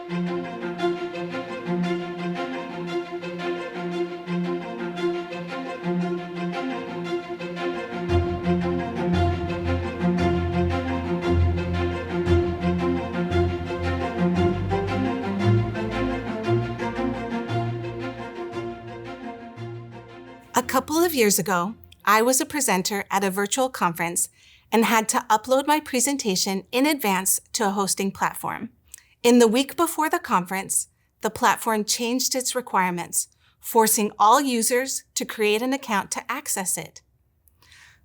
A couple of years ago, I was a presenter at a virtual conference and had to upload my presentation in advance to a hosting platform. In the week before the conference, the platform changed its requirements, forcing all users to create an account to access it.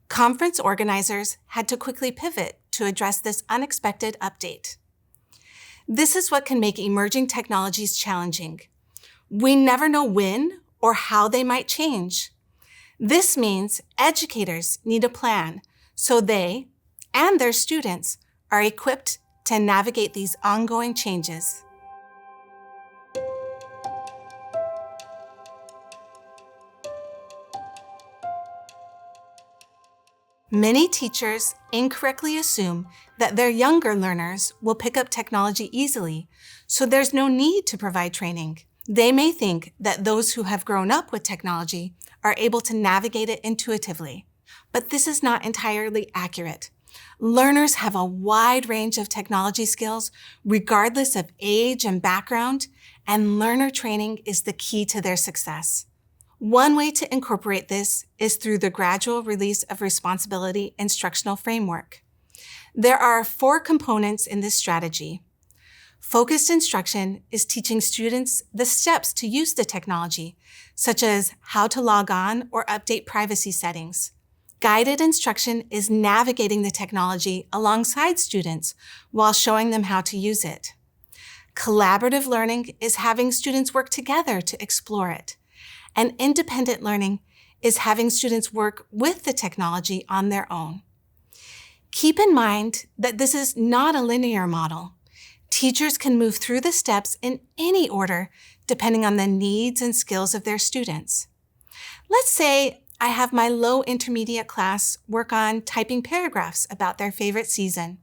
Conference organizers had to quickly pivot to address this unexpected update. This is what can make emerging technologies challenging. We never know when or how they might change. This means educators need a plan so they and their students are equipped to navigate these ongoing changes. Many teachers incorrectly assume that their younger learners will pick up technology easily, so there's no need to provide training. They may think that those who have grown up with technology are able to navigate it intuitively. But this is not entirely accurate. Learners have a wide range of technology skills, regardless of age and background, and learner training is the key to their success. One way to incorporate this is through the Gradual Release of Responsibility instructional framework. There are 4 components in this strategy. Focused instruction is teaching students the steps to use the technology, such as how to log on or update privacy settings. Guided instruction is navigating the technology alongside students while showing them how to use it. Collaborative learning is having students work together to explore it. And independent learning is having students work with the technology on their own. Keep in mind that this is not a linear model. Teachers can move through the steps in any order depending on the needs and skills of their students. Let's say I have my low intermediate class work on typing paragraphs about their favorite season.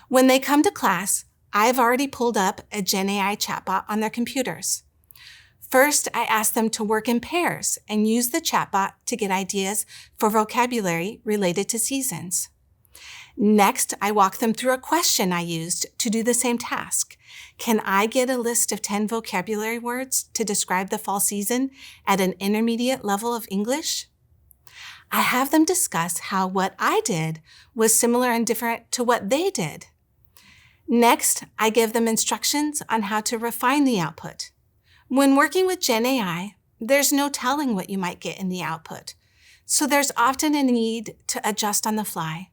When they come to class, I've already pulled up a GenAI chatbot on their computers. First, I ask them to work in pairs and use the chatbot to get ideas for vocabulary related to seasons. Next, I walk them through a question I used to do the same task. Can I get a list of 10 vocabulary words to describe the fall season at an intermediate level of English? I have them discuss how what I did was similar and different to what they did. Next, I give them instructions on how to refine the output. When working with GenAI, there's no telling what you might get in the output, so there's often a need to adjust on the fly.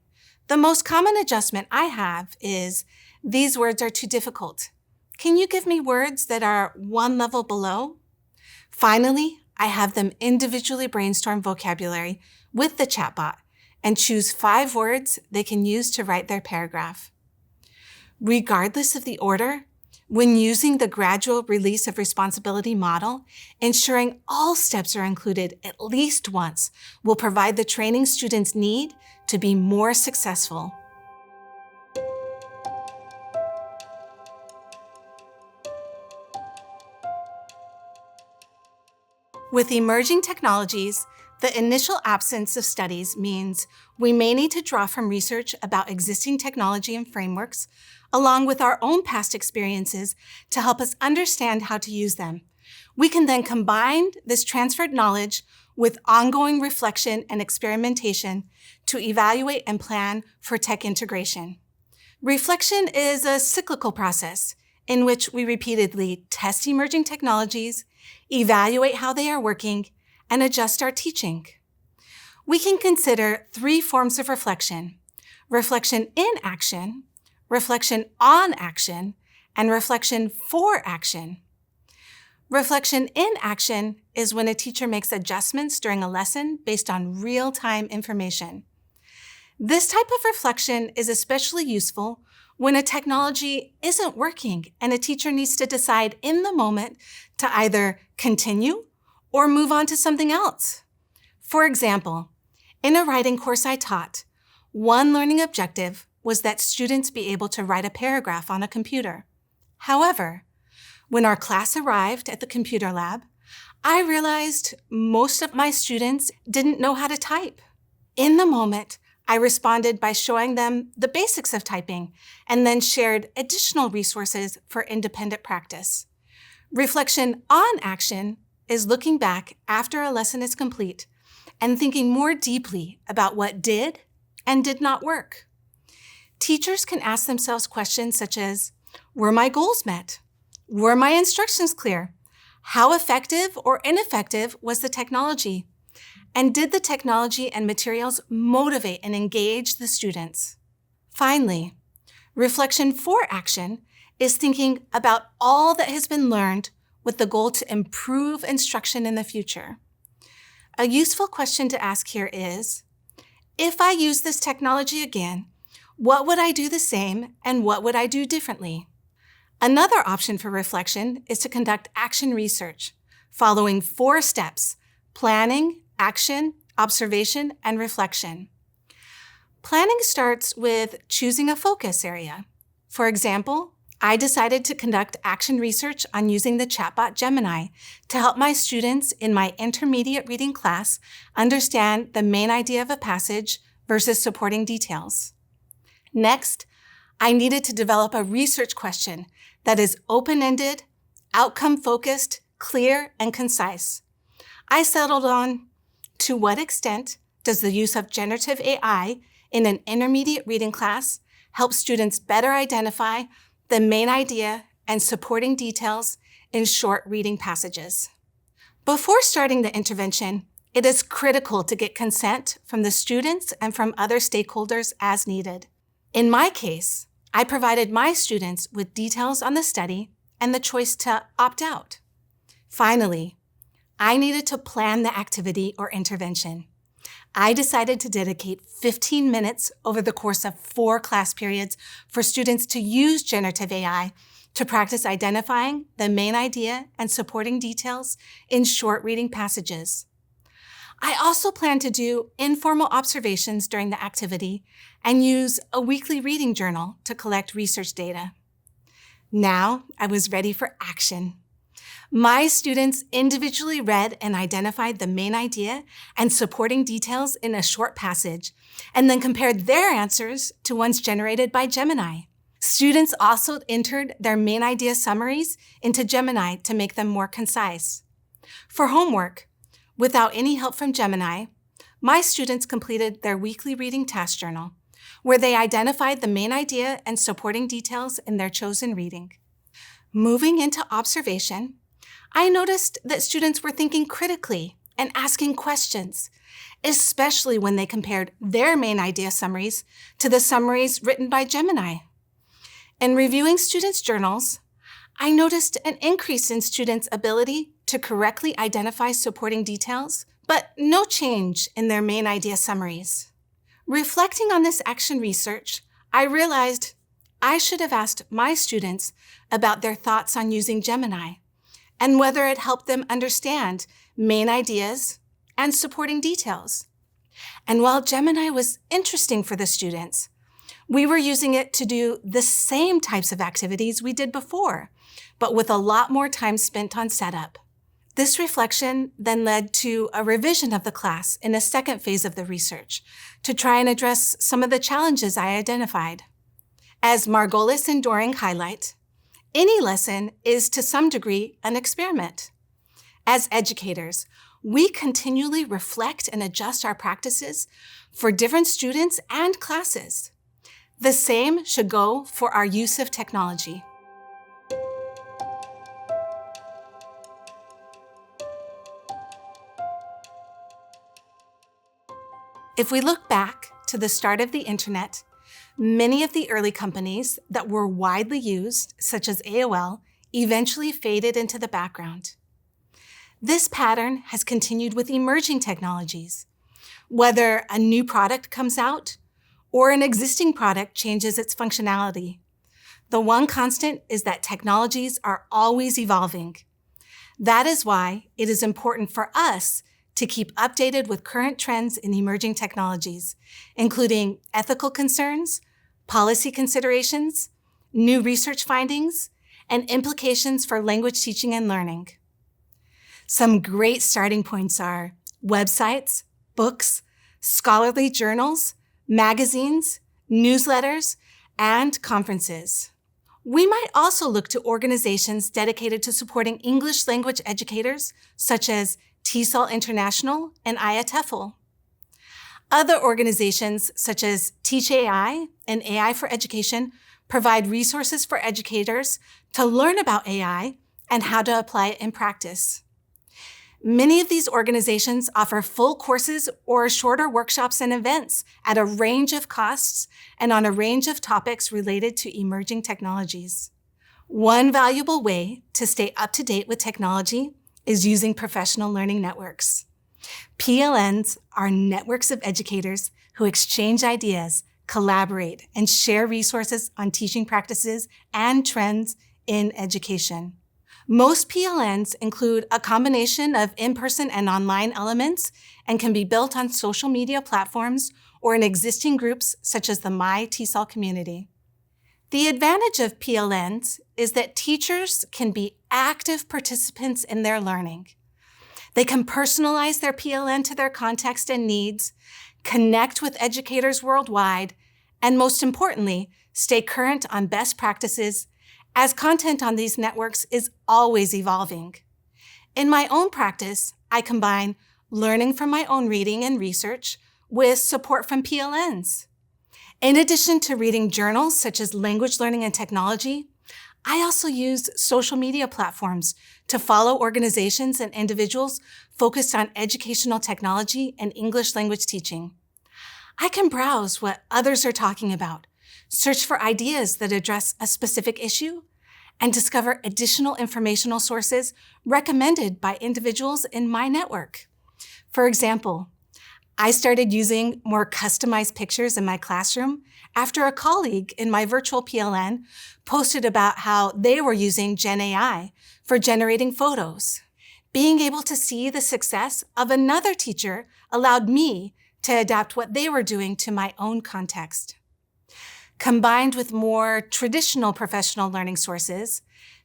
The most common adjustment I have is, these words are too difficult. Can you give me words that are one level below? Finally, I have them individually brainstorm vocabulary with the chatbot and choose 5 words they can use to write their paragraph. Regardless of the order, when using the Gradual Release of Responsibility model, ensuring all steps are included at least once will provide the training students need to be more successful. With emerging technologies, the initial absence of studies means we may need to draw from research about existing technology and frameworks, along with our own past experiences to help us understand how to use them. We can then combine this transferred knowledge with ongoing reflection and experimentation to evaluate and plan for tech integration. Reflection is a cyclical process in which we repeatedly test emerging technologies, evaluate how they are working, and adjust our teaching. We can consider 3 forms of reflection: reflection in action, reflection on action, and reflection for action. Reflection in action is when a teacher makes adjustments during a lesson based on real-time information. This type of reflection is especially useful when a technology isn't working and a teacher needs to decide in the moment to either continue or move on to something else. For example, in a writing course I taught, one learning objective was that students be able to write a paragraph on a computer. However, when our class arrived at the computer lab, I realized most of my students didn't know how to type. In the moment, I responded by showing them the basics of typing and then shared additional resources for independent practice. Reflection on action is looking back after a lesson is complete and thinking more deeply about what did and did not work. Teachers can ask themselves questions such as, were my goals met? Were my instructions clear? How effective or ineffective was the technology? And did the technology and materials motivate and engage the students? Finally, reflection for action is thinking about all that has been learned with the goal to improve instruction in the future. A useful question to ask here is, if I use this technology again, what would I do the same and what would I do differently? Another option for reflection is to conduct action research, following 4 steps: planning, action, observation, and reflection. Planning starts with choosing a focus area. For example, I decided to conduct action research on using the chatbot Gemini to help my students in my intermediate reading class understand the main idea of a passage versus supporting details. Next, I needed to develop a research question that is open-ended, outcome-focused, clear, and concise. I settled on, to what extent does the use of generative AI in an intermediate reading class help students better identify the main idea and supporting details in short reading passages? Before starting the intervention, it is critical to get consent from the students and from other stakeholders as needed. In my case, I provided my students with details on the study and the choice to opt out. Finally, I needed to plan the activity or intervention. I decided to dedicate 15 minutes over the course of 4 class periods for students to use generative AI to practice identifying the main idea and supporting details in short reading passages. I also plan to do informal observations during the activity and use a weekly reading journal to collect research data. Now I was ready for action. My students individually read and identified the main idea and supporting details in a short passage, and then compared their answers to ones generated by Gemini. Students also entered their main idea summaries into Gemini to make them more concise. For homework, without any help from Gemini, my students completed their weekly reading task journal, where they identified the main idea and supporting details in their chosen reading. Moving into observation, I noticed that students were thinking critically and asking questions, especially when they compared their main idea summaries to the summaries written by Gemini. In reviewing students' journals, I noticed an increase in students' ability to correctly identify supporting details, but no change in their main idea summaries. Reflecting on this action research, I realized I should have asked my students about their thoughts on using Gemini and whether it helped them understand main ideas and supporting details. And while Gemini was interesting for the students, we were using it to do the same types of activities we did before, but with a lot more time spent on setup. This reflection then led to a revision of the class in a second phase of the research to try and address some of the challenges I identified. As Margolis and Doring highlight, any lesson is to some degree an experiment. As educators, we continually reflect and adjust our practices for different students and classes. The same should go for our use of technology. If we look back to the start of the internet, many of the early companies that were widely used, such as AOL, eventually faded into the background. This pattern has continued with emerging technologies. Whether a new product comes out or an existing product changes its functionality, the one constant is that technologies are always evolving. That is why it is important for us to keep updated with current trends in emerging technologies, including ethical concerns, policy considerations, new research findings, and implications for language teaching and learning. Some great starting points are websites, books, scholarly journals, magazines, newsletters, and conferences. We might also look to organizations dedicated to supporting English language educators, such as TESOL International and IATEFL. Other organizations, such as Teach AI and AI for Education, provide resources for educators to learn about AI and how to apply it in practice. Many of these organizations offer full courses or shorter workshops and events at a range of costs and on a range of topics related to emerging technologies. One valuable way to stay up to date with technology is using professional learning networks. PLNs are networks of educators who exchange ideas, collaborate, and share resources on teaching practices and trends in education. Most PLNs include a combination of in-person and online elements and can be built on social media platforms or in existing groups such as the My TESOL community. The advantage of PLNs is that teachers can be active participants in their learning. They can personalize their PLN to their context and needs, connect with educators worldwide, and most importantly, stay current on best practices, as content on these networks is always evolving. In my own practice, I combine learning from my own reading and research with support from PLNs. In addition to reading journals such as Language Learning and Technology, I also use social media platforms to follow organizations and individuals focused on educational technology and English language teaching. I can browse what others are talking about, search for ideas that address a specific issue, and discover additional informational sources recommended by individuals in my network. For example, I started using more customized pictures in my classroom after a colleague in my virtual PLN posted about how they were using Gen AI for generating photos. Being able to see the success of another teacher allowed me to adapt what they were doing to my own context. Combined with more traditional professional learning sources,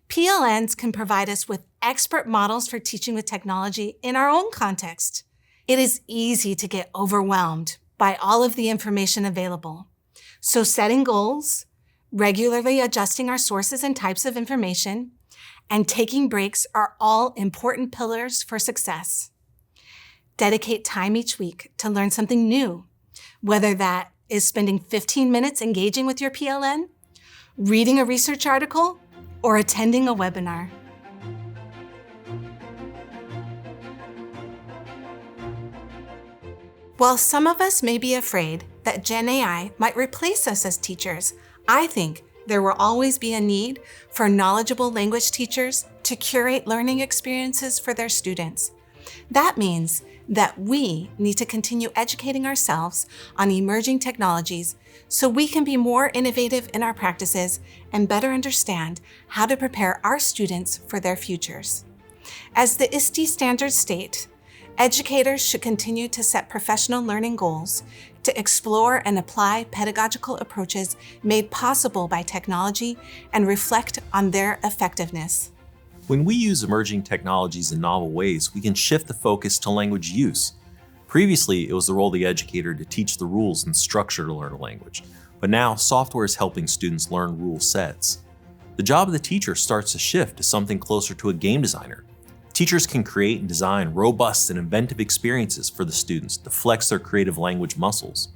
PLNs can provide us with expert models for teaching with technology in our own context. It is easy to get overwhelmed by all of the information available. So setting goals, regularly adjusting our sources and types of information, and taking breaks are all important pillars for success. Dedicate time each week to learn something new, whether that is spending 15 minutes engaging with your PLN, reading a research article, or attending a webinar. While some of us may be afraid that Gen AI might replace us as teachers, I think there will always be a need for knowledgeable language teachers to curate learning experiences for their students. That means that we need to continue educating ourselves on emerging technologies so we can be more innovative in our practices and better understand how to prepare our students for their futures. As the ISTE standards state, educators should continue to set professional learning goals to explore and apply pedagogical approaches made possible by technology and reflect on their effectiveness. When we use emerging technologies in novel ways, we can shift the focus to language use. Previously, it was the role of the educator to teach the rules and structure to learn a language, but now software is helping students learn rule sets. The job of the teacher starts to shift to something closer to a game designer. Teachers can create and design robust and inventive experiences for the students to flex their creative language muscles.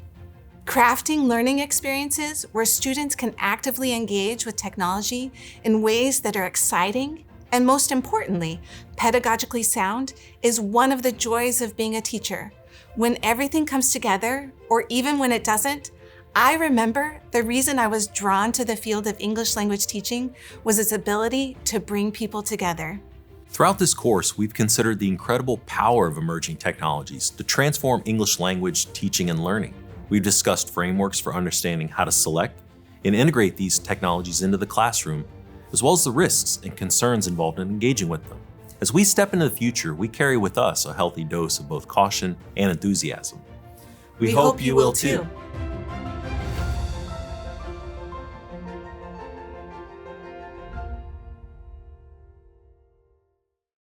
Crafting learning experiences where students can actively engage with technology in ways that are exciting and, most importantly, pedagogically sound is one of the joys of being a teacher. When everything comes together, or even when it doesn't, I remember the reason I was drawn to the field of English language teaching was its ability to bring people together. Throughout this course, we've considered the incredible power of emerging technologies to transform English language teaching and learning. We've discussed frameworks for understanding how to select and integrate these technologies into the classroom, as well as the risks and concerns involved in engaging with them. As we step into the future, we carry with us a healthy dose of both caution and enthusiasm. We hope you will too.